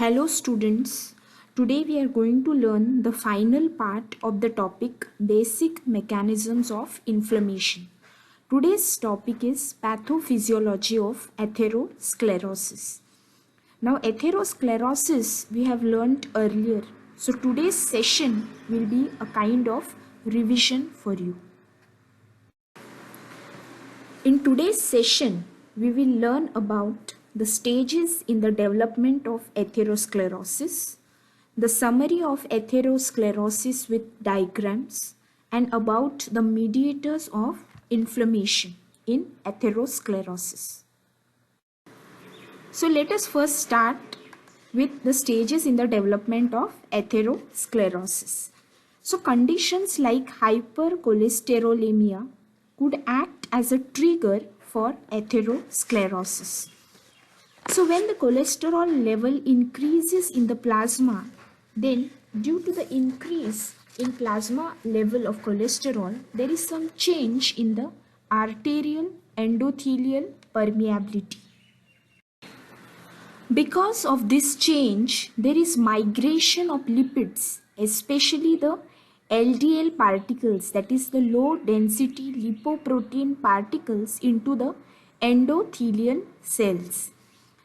Hello students, today we are going to learn the final part of the topic Basic Mechanisms of Inflammation. Today's topic is Pathophysiology of Atherosclerosis. Now atherosclerosis we have learnt earlier, so today's session will be a kind of revision for you. In today's session, we will learn about the stages in the development of atherosclerosis, the summary of atherosclerosis with diagrams, and about the mediators of inflammation in atherosclerosis. So let us first start with the stages in the development of atherosclerosis. So conditions like hypercholesterolemia could act as a trigger for atherosclerosis. So when the cholesterol level increases in the plasma, then due to the increase in plasma level of cholesterol, there is some change in the arterial endothelial permeability. Because of this change, there is migration of lipids, especially the LDL particles, that is the low density lipoprotein particles, into the endothelial cells.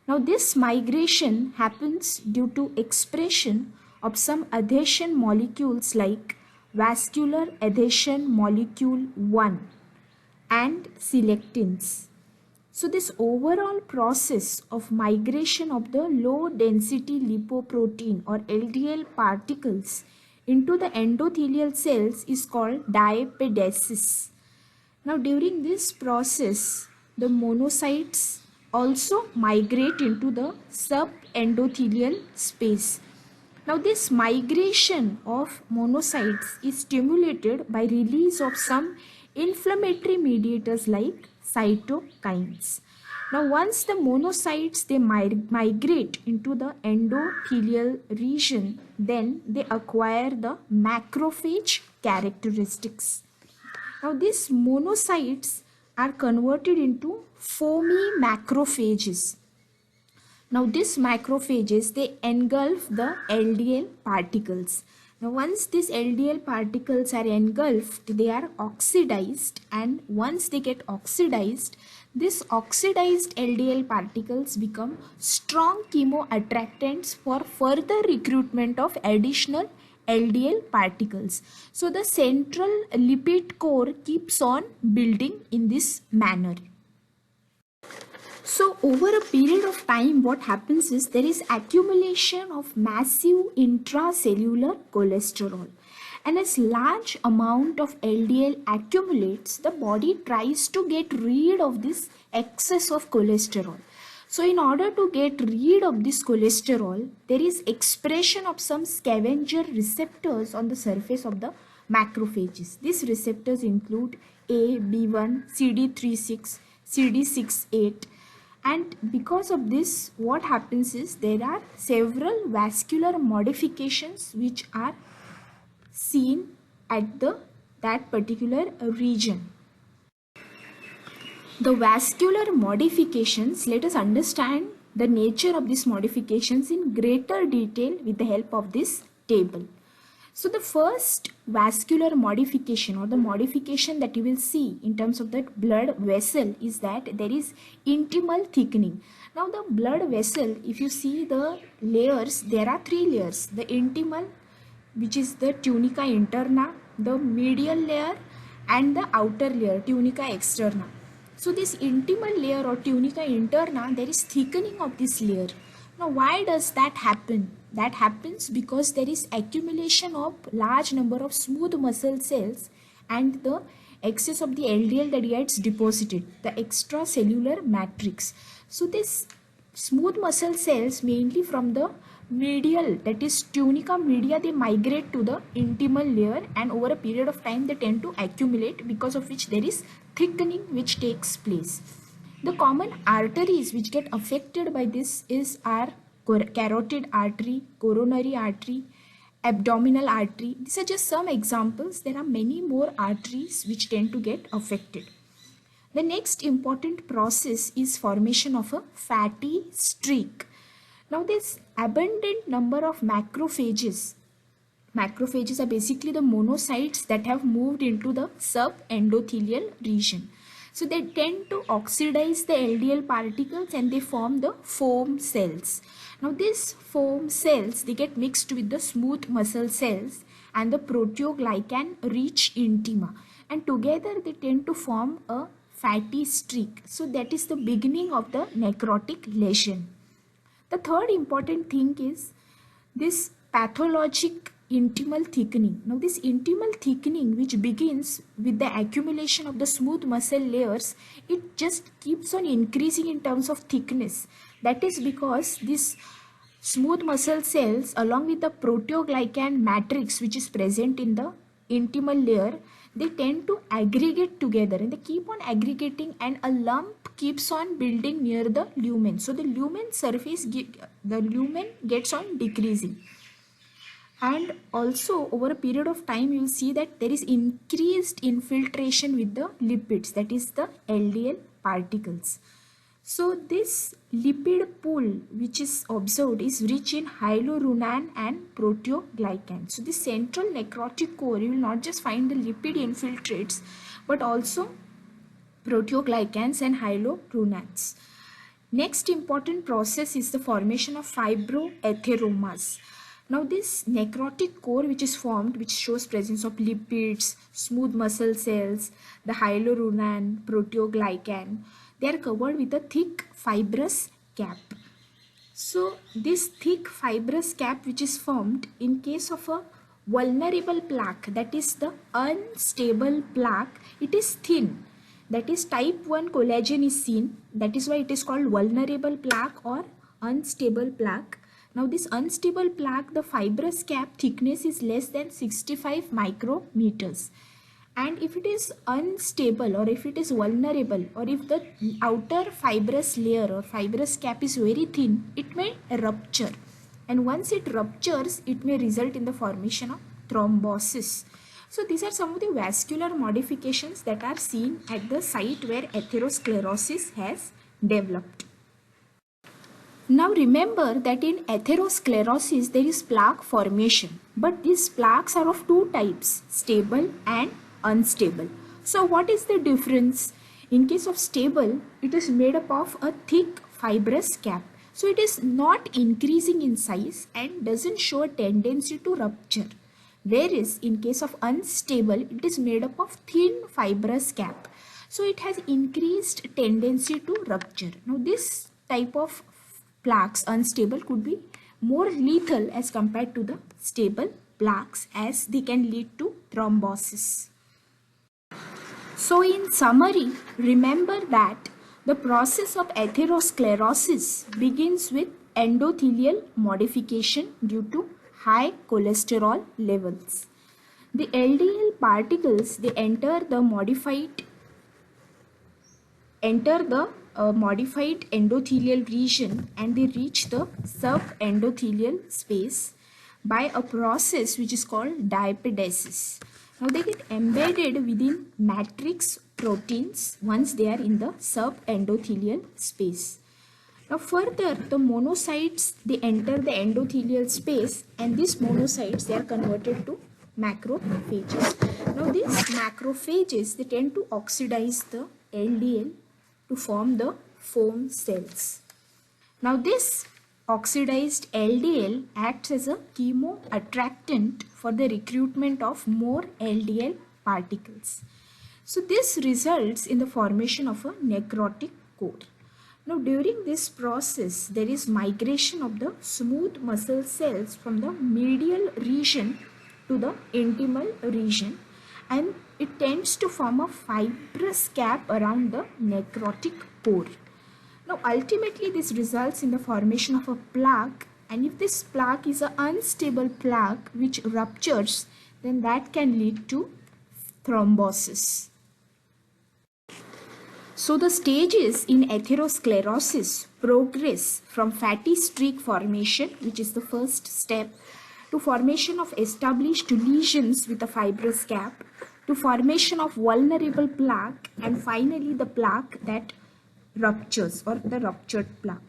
Now this migration happens due to expression of some adhesion molecules like vascular adhesion molecule 1 and selectins. So this overall process of migration of the low density lipoprotein or LDL particles into the endothelial cells is called diapedesis. Now during this process, the monocytes also migrate into the subendothelial space. Now this migration of monocytes is stimulated by release of some inflammatory mediators like cytokines. Now once the monocytes they migrate into the endothelial region, then they acquire the macrophage characteristics. Now these monocytes are converted into foamy macrophages. Now these macrophages they engulf the LDL particles. Now once these LDL particles are engulfed, they are oxidized, and once they get oxidized, these oxidized LDL particles become strong chemoattractants for further recruitment of additional LDL particles. So the central lipid core keeps on building in this manner. So over a period of time, what happens is there is accumulation of massive intracellular cholesterol. And as large amount of LDL accumulates, the body tries to get rid of this excess of cholesterol. So in order to get rid of this cholesterol, there is expression of some scavenger receptors on the surface of the macrophages. These receptors include A, B1, CD36, CD68. And because of this, what happens is there are several vascular modifications which are seen at that particular region. The vascular modifications, let us understand the nature of these modifications in greater detail with the help of this table. So the first vascular modification or the modification that you will see in terms of the blood vessel is that there is intimal thickening. Now the blood vessel, if you see the layers, there are three layers. The intimal, which is the tunica interna, the medial layer, and the outer layer, tunica externa. So this intimal layer or tunica interna, there is thickening of this layer. Now why does that happen? That happens because there is accumulation of large number of smooth muscle cells and the excess of the LDL that gets deposited, the extracellular matrix. So this smooth muscle cells, mainly from the medial, that is tunica media, they migrate to the intimal layer, and over a period of time they tend to accumulate, because of which there is thickening which takes place. The common arteries which get affected by this are carotid artery, coronary artery, abdominal artery. These are just some examples. There are many more arteries which tend to get affected. The next important process is formation of a fatty streak. Now this abundant number of macrophages are basically the monocytes that have moved into the subendothelial region. So they tend to oxidize the LDL particles and they form the foam cells. Now these foam cells, they get mixed with the smooth muscle cells and the proteoglycan rich intima, and together they tend to form a fatty streak. So that is the beginning of the necrotic lesion. The third important thing is this pathologic intimal thickening. Now this intimal thickening, which begins with the accumulation of the smooth muscle layers, it just keeps on increasing in terms of thickness. That is because this smooth muscle cells along with the proteoglycan matrix which is present in the intimal layer, they tend to aggregate together and they keep on aggregating, and a lump keeps on building near the lumen. So the lumen surface, the lumen gets on decreasing. And also over a period of time you will see that there is increased infiltration with the lipids, that is the LDL particles. So this lipid pool which is observed is rich in hyaluronan and proteoglycan. So the central necrotic core, you will not just find the lipid infiltrates but also proteoglycans and hyaluronans. Next important process is the formation of fibroatheromas. Now this necrotic core which is formed, which shows presence of lipids, smooth muscle cells, the hyaluronan, proteoglycan, they are covered with a thick fibrous cap. So this thick fibrous cap which is formed in case of a vulnerable plaque, that is the unstable plaque, it is thin. That is type 1 collagen is seen. That is why it is called vulnerable plaque or unstable plaque. Now this unstable plaque, the fibrous cap thickness is less than 65 micrometers. And if it is unstable or if it is vulnerable or if the outer fibrous layer or fibrous cap is very thin, it may rupture. And once it ruptures, it may result in the formation of thrombosis. So these are some of the vascular modifications that are seen at the site where atherosclerosis has developed. Now remember that in atherosclerosis there is plaque formation, but these plaques are of two types, stable and unstable. So what is the difference? In case of stable, it is made up of a thick fibrous cap. So it is not increasing in size and doesn't show a tendency to rupture. Whereas in case of unstable, it is made up of thin fibrous cap. So it has increased tendency to rupture. Now this type of plaques, unstable, could be more lethal as compared to the stable plaques, as they can lead to thrombosis. So in summary, remember that the process of atherosclerosis begins with endothelial modification due to high cholesterol levels. The LDL particles, they enter the modified endothelial region and they reach the subendothelial space by a process which is called diapedesis. Now they get embedded within matrix proteins once they are in the subendothelial space. Now further, the monocytes, they enter the endothelial space, and these monocytes, they are converted to macrophages. Now these macrophages, they tend to oxidize the LDL to form the foam cells. Now this oxidized LDL acts as a chemoattractant for the recruitment of more LDL particles. So this results in the formation of a necrotic core. Now during this process, there is migration of the smooth muscle cells from the medial region to the intimal region, and it tends to form a fibrous cap around the necrotic core. Now ultimately this results in the formation of a plaque, and if this plaque is an unstable plaque which ruptures, then that can lead to thrombosis. So the stages in atherosclerosis progress from fatty streak formation, which is the first step, to formation of established lesions with a fibrous cap, to formation of vulnerable plaque, and finally the plaque that ruptures or the ruptured plaque.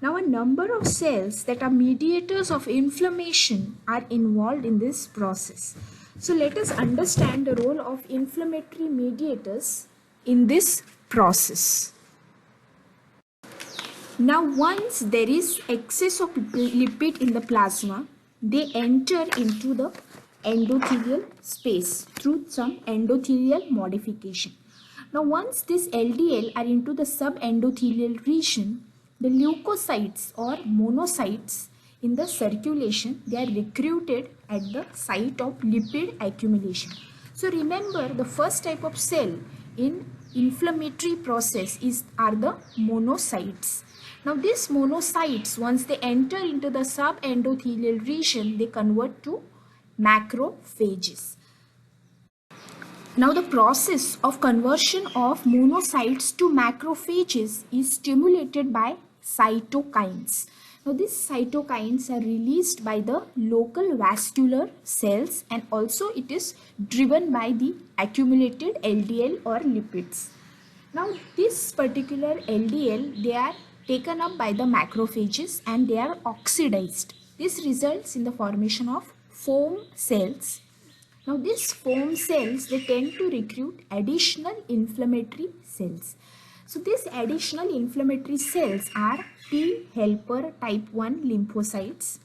Now, a number of cells that are mediators of inflammation are involved in this process. So, let us understand the role of inflammatory mediators in this process. Now, once there is excess of lipid in the plasma, they enter into the endothelial space through some endothelial modification. Now, once this LDL are into the subendothelial region, the leukocytes or monocytes in the circulation, they are recruited at the site of lipid accumulation. So, remember, the first type of cell in inflammatory process are the monocytes. Now, these monocytes, once they enter into the subendothelial region, they convert to macrophages. Now, the process of conversion of monocytes to macrophages is stimulated by cytokines. Now, these cytokines are released by the local vascular cells, and also it is driven by the accumulated LDL or lipids. Now, this particular LDL, they are taken up by the macrophages and they are oxidized. This results in the formation of foam cells. Now, these foam cells, they tend to recruit additional inflammatory cells. So, these additional inflammatory cells are T helper type 1 lymphocytes.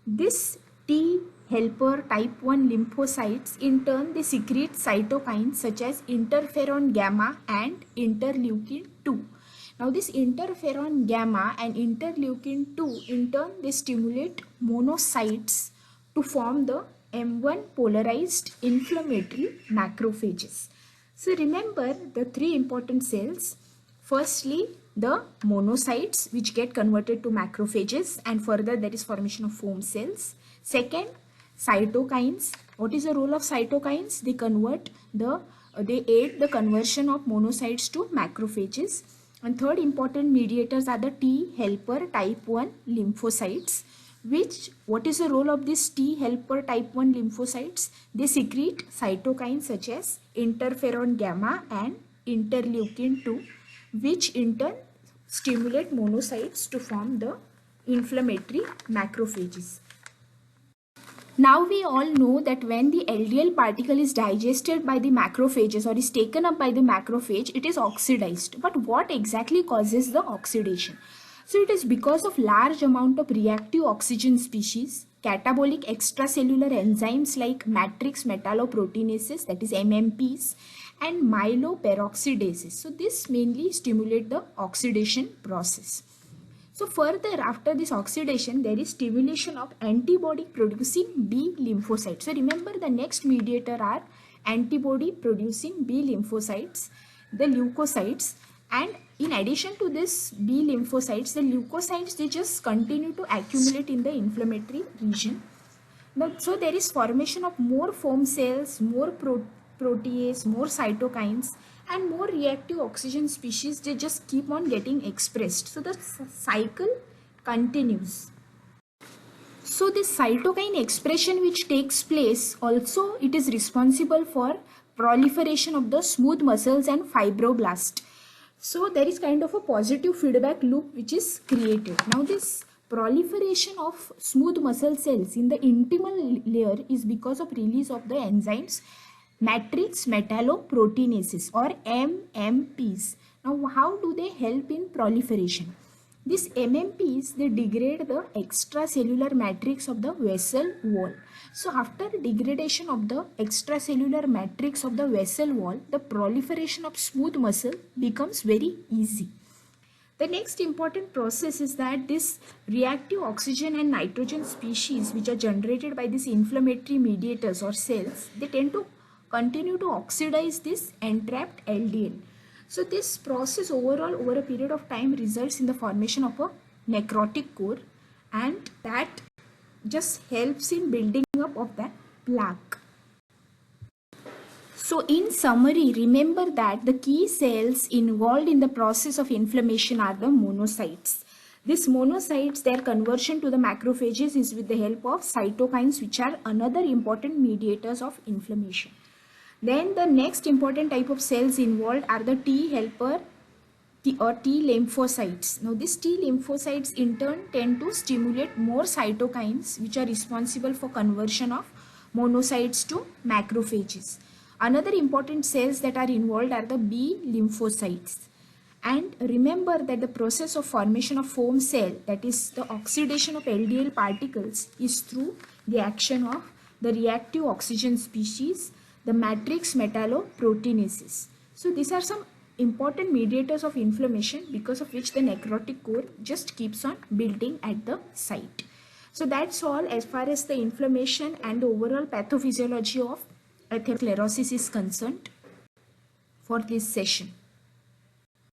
This T helper type 1 lymphocytes, in turn, they secrete cytokines such as interferon gamma and interleukin 2. Now, this interferon gamma and interleukin 2, in turn, they stimulate monocytes to form the M1 polarized inflammatory macrophages. So, remember the three important cells. Firstly, the monocytes, which get converted to macrophages, and further there is formation of foam cells. Second, cytokines. What is the role of cytokines? They aid the conversion of monocytes to macrophages. And third important mediators are the T helper type 1 lymphocytes. What is the role of this T helper type 1 lymphocytes? They secrete cytokines such as interferon gamma and interleukin 2, which in turn stimulate monocytes to form the inflammatory macrophages. Now, we all know that when the LDL particle is digested by the macrophages or is taken up by the macrophage, it is oxidized. But what exactly causes the oxidation? So, it is because of large amount of reactive oxygen species, catabolic extracellular enzymes like matrix metalloproteinases, that is MMPs, and myeloperoxidases. So, this mainly stimulate the oxidation process. So, further after this oxidation, there is stimulation of antibody producing B lymphocytes. So, remember the next mediator are antibody producing B lymphocytes, the leukocytes, and in addition to this B lymphocytes, the leukocytes, they just continue to accumulate in the inflammatory region. Now, so there is formation of more foam cells, more protease, more cytokines, and more reactive oxygen species. They just keep on getting expressed. So the cycle continues. So this cytokine expression which takes place, also it is responsible for proliferation of the smooth muscles and fibroblast. So there is kind of a positive feedback loop which is created. Now, this proliferation of smooth muscle cells in the intimal layer is because of release of the enzymes matrix metalloproteinases or MMPs. Now, how do they help in proliferation? These MMPs, they degrade the extracellular matrix of the vessel wall. So, after degradation of the extracellular matrix of the vessel wall, the proliferation of smooth muscle becomes very easy. The next important process is that this reactive oxygen and nitrogen species which are generated by these inflammatory mediators or cells, they tend to continue to oxidize this entrapped LDL. So this process overall over a period of time results in the formation of a necrotic core, and that just helps in building up of that plaque. So in summary, remember that the key cells involved in the process of inflammation are the monocytes. These monocytes, their conversion to the macrophages is with the help of cytokines, which are another important mediators of inflammation. Then the next important type of cells involved are the T helper T lymphocytes. Now, these T lymphocytes in turn tend to stimulate more cytokines which are responsible for conversion of monocytes to macrophages. Another important cells that are involved are the B lymphocytes. And remember that the process of formation of foam cell, that is the oxidation of LDL particles, is through the action of the reactive oxygen species, the matrix metalloproteinases. So these are some important mediators of inflammation because of which the necrotic core just keeps on building at the site. So that's all as far as the inflammation and the overall pathophysiology of atherosclerosis is concerned for this session.